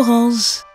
Orange.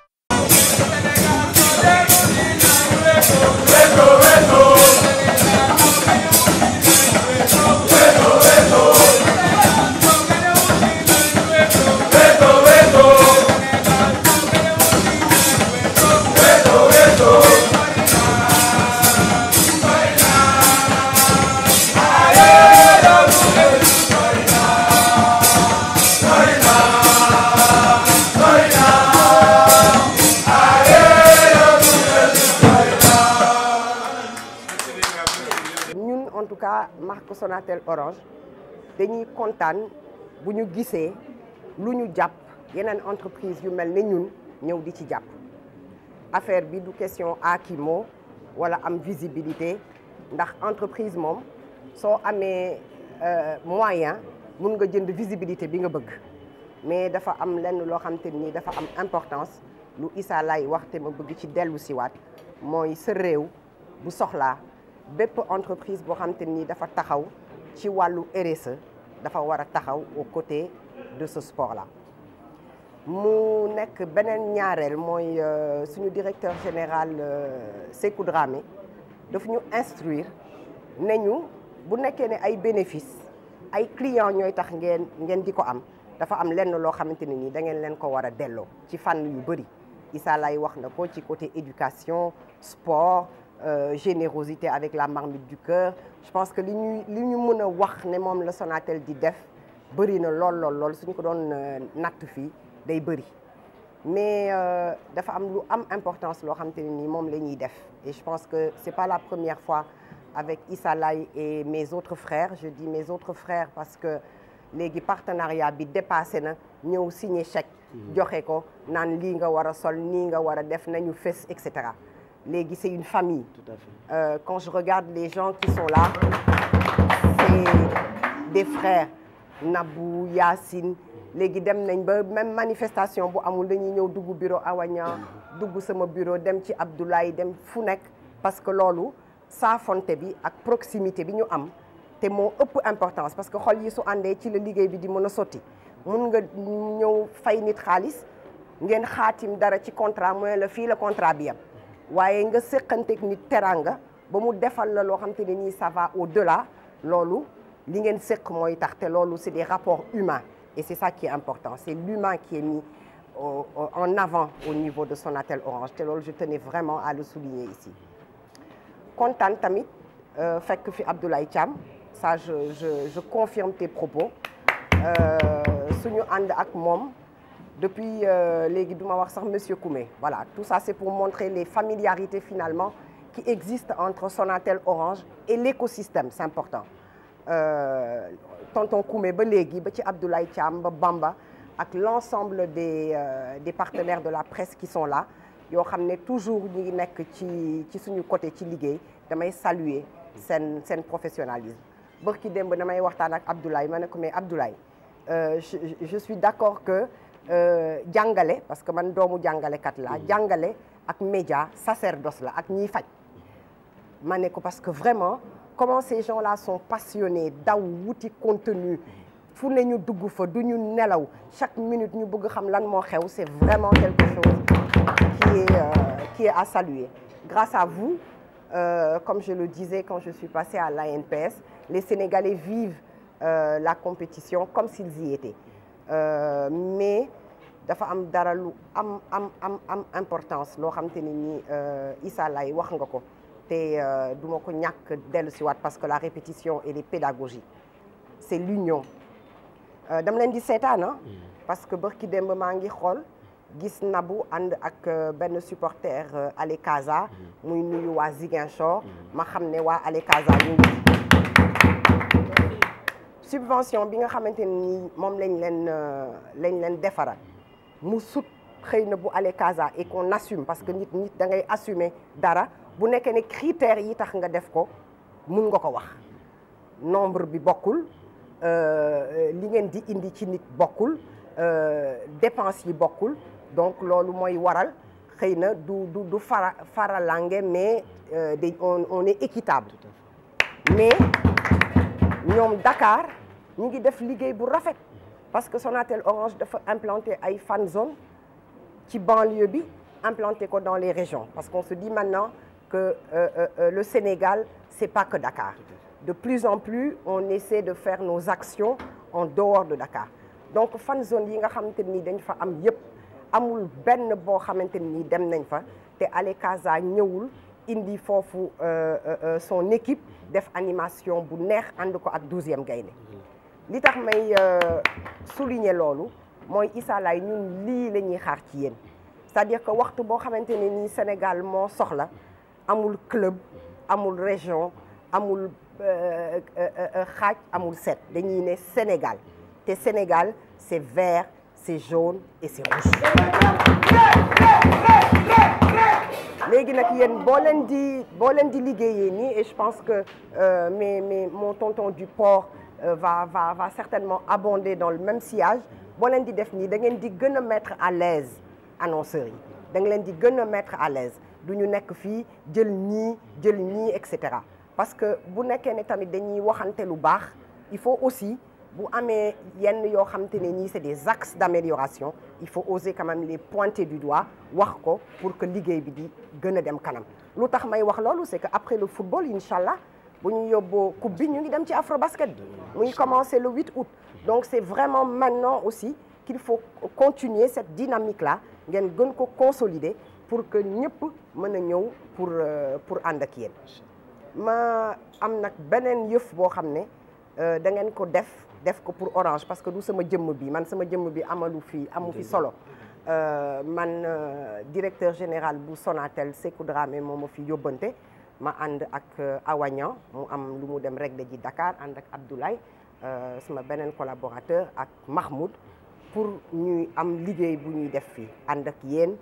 En tout cas marque Sonatel Orange dañuy kontaan bu ñu gisee lu ñu jàpp yeneen entreprise yu mel ne ñun ñëw di ci jàpp affaire bi du question akimo wala am visibilité ndax entreprise moom soo amee moyen mun nga jënd visibilité bi nga bëgg mais dafa am lenn loo xam te ni dafa am importance lu Issa lay wax te ma bëgg ci dellu siwaat mooy sa réew bu soxlaa bépp entreprise boo xam te ni dafa taxaw ci wàllu RSE dafa war a taxaw aux côtés de ce sport là mu nekk beneen ñaareel mooy suñu directeur général Sékou Dramé dafa ñu instruire ne ñu bu nekkee ne ay bénéfices ay clients ñooy tax ngeen di ko am dafa am lenn loo xamante ne nii da ngeen leen ko war a delloo ci fànn yu bëri Issa lay wax na ko ci côté éducation sport générosité avec la marmite du cœur je pense que li ñu mën a wax ne moom la Sonatel di def bëri na lool suñ ko doon natt fii day bëri mais dafa am lu am importance loo xam te ne nii moom la ñuy def et je pense que c'est pas la première fois avec Issa Lay et mes autres frères je dis mes autres frères parce que léegi partenariat bi dépassé na ñëw signer chèque joxe ko naan lii nga war a sol nii nga war a def nañu fes et cetera léegi c'est une famille. Tout à fait. Quand je regarde les gens qui sont là c'est des frères Nabou Yacine léegi dem nañ ba même manifestation bu amul dañuy ñëw dugg bureau Awaña dugg sama bureau dem ci Abdoulaye dem fu nekk parce que loolu saafonte bi ak proximité bi ñu am te moo ëpp importance parce que xol yi su àndee ci la liggéey bi di mën a sotti mun nga ñëw fay nit xaalis ngeen xaatim dara ci contrat mooy la fii la contrat bi yam waaye nga séqanteeg nit teranga ba mu defal la loo xam te ne nii ça va au-delà loolu li ngeen séq mooy tax te loolu c'est des rapports humains et c'est ça qui est important c'est l'humain qui est mis en avant au niveau de Sonatel Orange te loolu je tenais vraiment à le souligner ici kontaan tamit fekk fi Abdoulaye Thiam ça je confirme tes propos suñu ànd ak moom depuis léegi duma wax sax monsieur Koumé voilà tout ça c'est pour montrer les familiarités finalement qui existent entre Sonatel Orange et l'écosystème c'est important tonton Koumé ba léegi ba ci Abdoulaye Thiam ba Bamba ak l'ensemble des partenaires de la presse qui sont là yoo xam ne toujours ñu ngi nekk ci suñu côté ci liggéey damay saluer seen professionnalisme bërki démb damay waxtaan ak Abdoulaye ma ne ko mais Abdoulaye je suis d'accord que jàngale parce que man doomu jàngalekat la jàngale ak média sacerdoce la ak ñiy faj ma ne ko parce que vraiment comment ces gens-là sont passionnés daw wuti contenu fu ne ñu dugg fa du ñu nelaw chaque minute ñu bëgg xam lan moo xew c'est vraiment quelque chose qui est à saluer grâce à vous comme je le disais quand je suis passée à l'ANPS les Sénégalais vivent la compétition comme s'ils y étaient mais dafa am dara lu am importance loo xam te ne ni Issa Lay wax nga ko te duma ko ñàkk dellu si waat parce que la répétition et les pédagogies c'est l'union dama leen di seetaan parce que bërki démb maa ngi xool gis Nabou ànd ak benn supporter Ale Casa muy nuyu waa Ziguinchor ma xam ne waa Ale Casa ñu ngi subvention bi nga xamante ni moom lañ leen defaral mu sut xëy na bu Ale Casa et qu'on assume parce que nit da ngay assumer dara bu nekkee ne critères yi tax nga def ko mun nga ko wax nombre bi bokkul li ngeen di indi ci nit bokkul dépenses yi bokkul donc loolu mooy waral xëy na du faralange mais on est équitable mais ñoom Dakar ñu ngi def liggéey bu rafet parce que Sonatel Orange dafa implanté ay fan zone ci banlieue bi implanter ko dans les régions parce qu'on se dit maintenant que le Sénégal c'est pas que Dakar. De plus en plus on essaie de faire nos actions en dehors de Dakar donc fan zone yi nga xamante ni dañ fa am yëpp amul benn boo xamante ni dem nañ fa te Ale Casa ñëwul indi foofu son équipe def animation bu neex ànd ko ak 12e Gaïndé li tax may souligner loolu mooy Issa Laye ñun lii la ñuy xaar ci yéen c'est-à-dire que waxtu boo xamante ne nii Sénégal moo soxla amul club amul région amul xaaj amul set dañuy ne Sénégal te Sénégal c'est vert c'est jaune et c'est rouge. léegi nag yéen boo leen di liggéeyee nii et je pense que mais mon tonton du port va certainement abonder dans le même sillage boo leen di def nii da ngeen di gën a mettre à l'aise annonceurs yi da nga leen di gën a mettre à l'aise du ñu nekk fii jël ñii et cetera parce que bu nekkee ne tamit dañuy waxante lu baax il faut aussi bu amee yenn yoo xamante ne nii c'est des axes d'amélioration il faut oser quand même les pointer du doigt wax ko pour que liggéey bi di gën a dem kanam lu tax may wax loolu c'est que après le football inchallah bu ñu yóbboo coupe bi ñu ngi dem ci Afrobasket bi mu ngi commencer le 8 août donc c'est vraiment maintenant aussi qu'il faut continuer cette dynamique là ngeen gën ko consolider pour que ñëpp mën a ñëw pour ànd ak yéen ma am nag beneen yëf boo xam ne da ngeen ko def ko pour Orange parce que du sama jëmm bi man sama jëmm bi amu fi solo man directeur général bu Sonatel Sékou Dramé moo ma fi yóbbante ma ànd ak Awañan mu am lu mu dem régler ji Dakar ànd ak Abdoulaye sama beneen collaborateur ak Mahmoud pour ñuy am liggéey bu ñuy def fii ànd ak yéen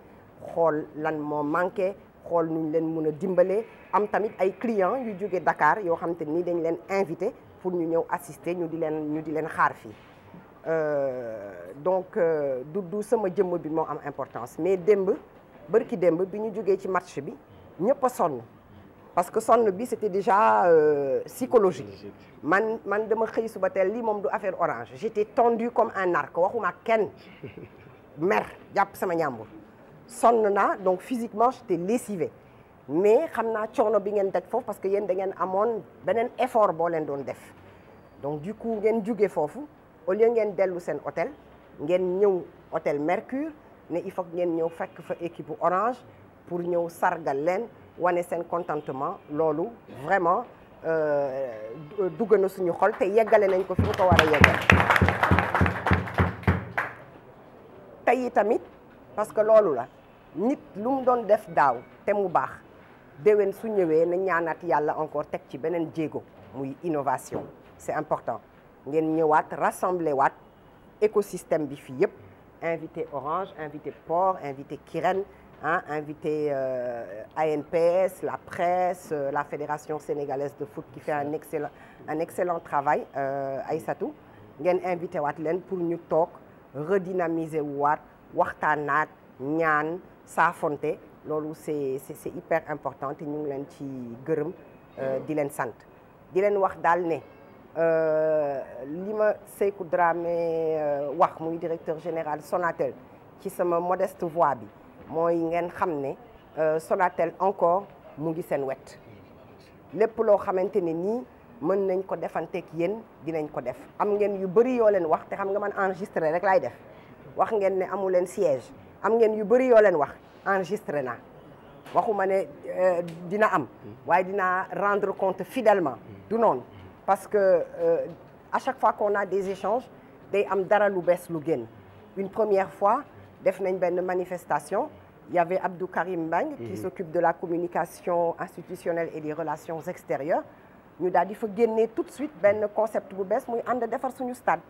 xool lan moo manqué xool nuñ leen mën a dimbalee am tamit ay clients yu jóge Dakar yoo xam te ni dañ leen invité pour ñu ñëw assister ñu di leen xaar fii donc du sama jëmm bi moo am importance mais bërki démb bi ñu jógee ci match bi ñëpp a sonn parce que sonn bi c'était déjà psychologique man dama xëy suba teel lii moom du affaire Orange j'étais tendue comme un arc waxuma kenn mer jàpp sama ñàmbur sonn naa donc physiquement j'étais lessivée mais xam naa coono bi ngeen daj foofu parce que yéen da ngeen amoon beneen effort boo leen doon def donc du coup ngeen jóge foofu au lieu ngeen dellu seen hôtel ngeen ñëw hôtel Mercure ne il faut que ngeen ñëw fekk fa équipe Orange pour ñëw sargal leen wane seen contentement loolu vraiment dugg na suñu xol te yeggale nañ ko fi ñu ko war a yeggale tey tamit parce que loolu la nit lu mu doon def daaw te mu baax déwén su ñëwee na ñaanaat yàlla encore teg ci beneen jéego muy innovation c'est important ngeen ñëwaat rassembler waat écosystème bi fii yëpp invité Orange invité Port invité Kirène invité ANPS la presse la Fédération sénégalaise de foot qui fait un excellent travail Aïssatou ngeen invité waat leen pour ñu toog redynamiser waat waxtaanaat ñaan saafonte loolu c'est hyper important te ñu ngi leen ci gërëm di leen sant di leen wax daal ne li ma Sékou Dramé wax muy directeur général Sonatel ci sama modeste voix bi mooy ngeen xam ne Sonatel encore mu ngi seen wet lépp loo xamante ne nii mën nañ ko defanteeg yéen dinañ ko def am ngeen yu bëri yoo leen wax te xam nga man enregistré rek laay def wax ngeen ne amu leen siège am ngeen yu bëri yoo leen wax enregistré naa waxuma ne dina am waaye dinaa rendre compte fidèlement du noonu parce que à chaque fois qu'on a des échanges day am dara lu bees lu génn une première fois def nañ benn manifestation il y avait Abdou Karim Mbang qui s'occupe de la communication institutionnelle et des relations extérieures ñu daal di fa génnee tout de suite benn concept bu bees muy ànd defar suñu stade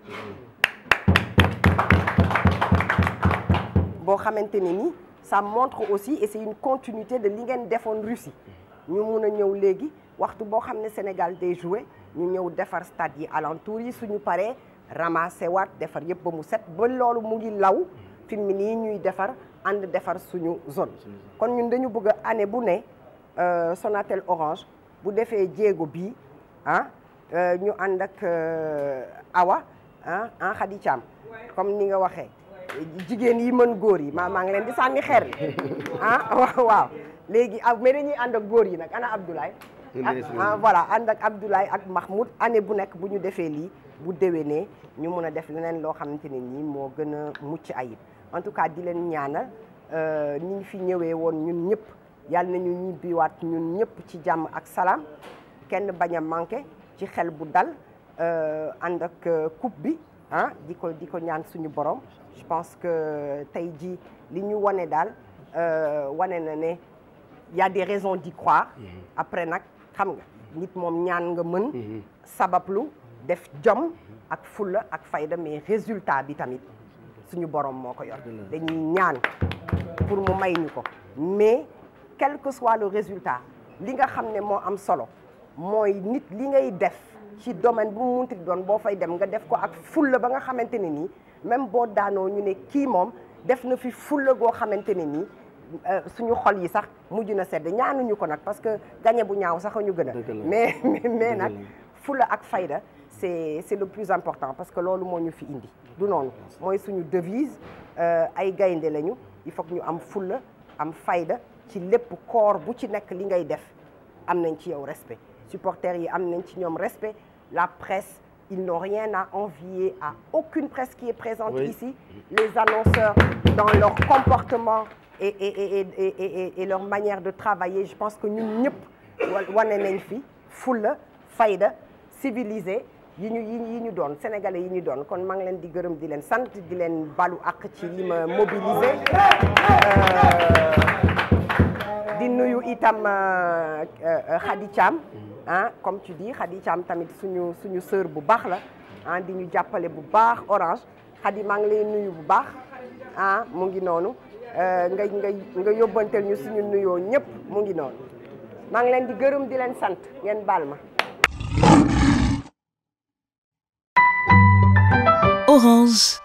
boo xamante ne ni ça montre aussi et c'est une continuité de li ngeen defoon Russie ñu mun a ñëw léegi waxtu boo xam ne Sénégal day jouer ñu ñëw defar stade yi alentour yi suñu paree ramasser waat defar yëpp ba mu set ba loolu mu ngi law fi mu nii ñuy defar ànd defar suñu zone kon ñun dañu bëgg a année bu ne Sonatel Orange bu defee jéego bii ñu ànd ak Awa Khady Thiam comme ni nga waxee jigéen yi mën góor yi maa ngi leen di sànni xeer waaw léegi mais dañuy ànd ak góor yi nag ana Abdoulaye voilà ànd ak Abdoulaye ak Mahmoud année bu nekk bu ñu defee lii bu déwénee ñu mën a def leneen loo xamante ne nii moo gën a mucc ayib en tout cas di leen ñaanal ni ñu fi ñëwee woon ñun ñëpp yàlla nañu ñibbiwaat ñun ñëpp ci jàmm ak salaam kenn bañ a manqué ci xel bu dal ànd ak coupe bi di ko ñaan suñu borom je pense que tey jii li ñu wane daal wane na ne y a des raisons d'y croire après nag xam nga nit moom ñaan nga mën sabablu def jom ak fulla ak fayda mais résultat bi tamit suñu borom moo ko yor dañuy ñaan pour mu may ñu ko mais quel que soit le résultat li nga xam ne moo am solo mooy nit li ngay def ci domaine bu mu munti doon boo fay dem nga def ko ak fulla ba nga xamante ne nii même boo daanoo ñu ne kii moom def na fi fulla goo xamante ne nii suñu xol yi sax mujj na sedd ñaanuñu ko nag parce que gagné bu ñaaw sax ñu gën a mais nag fulla ak fayda c'est le plus important parce que loolu moo ñu fi indi du noonu mooy suñu devise ay gaynde lañu il faut que ñu am fulla am fayda ci lépp koor bu ci nekk li ngay def am nañ ci yow respect supporters yi am nañ ci ñoom respect la presse ils n'ont rien à envier à aucune presse qui est présente ici les annonceurs dans leur comportement et leur manière de travailler je pense que ñun ñëpp wane nañ fi fulla fayda civilisé yi ñu doon sénégalais yi ñu doon kon maa ngi leen di gërëm di leen sant di leen balu ak ci li ma mobilisé di nuyu itam Khady Thiam comme tu dis Khady Thiam tamit suñu sœur bu baax la di ñu jàppale bu baax Orange Khady maa ngi lay nuyu bu baax mu ngi noonu nga yóbbanteel ñu suñu nuyoo ñëpp mu ngi noonu maa ngi leen di gërëm di leen sant ngeen baal ma. Orange.